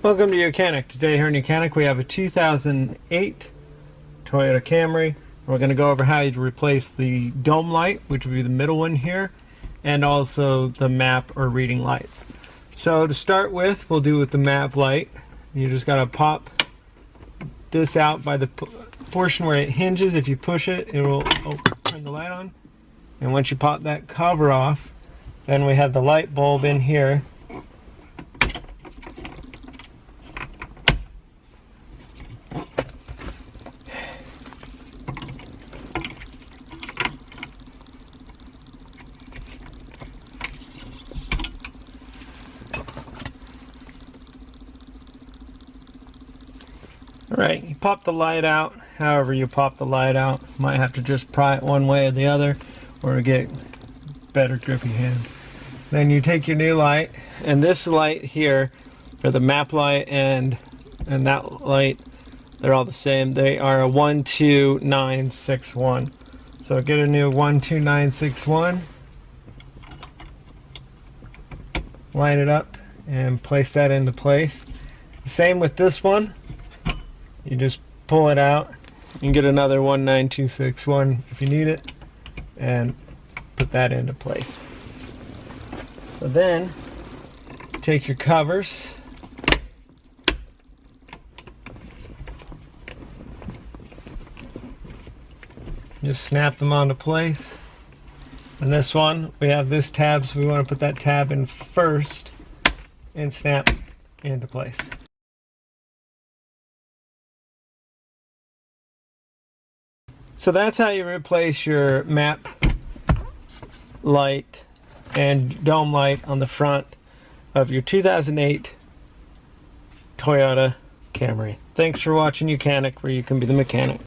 Welcome to YOUCANIC. Today here in YOUCANIC we have a 2008 Toyota Camry. We're going to go over how you replace the dome light, which would be the middle one here, and also the map or reading lights. So to start with, we'll do with the map light. You just got to pop this out by the portion where it hinges. If you push it, it will turn the light on. And once you pop that cover off, then we have the light bulb in here. Alright, you pop the light out. However you pop the light out, you might have to just pry it one way or the other or get better grippy hands. Then you take your new light, and this light here, or the map light and that light, they're all the same. They are a 12961. So get a new 12961, line it up and place that into place. Same with this one. You just pull it out and get another 19261 if you need it, and put that into place. So then take your covers, just snap them onto place. And this one, we have this tab, so we want to put that tab in first and snap into place. So that's how you replace your map light and dome light on the front of your 2008 Toyota Camry. Thanks for watching YOUCANIC, where you can be the mechanic.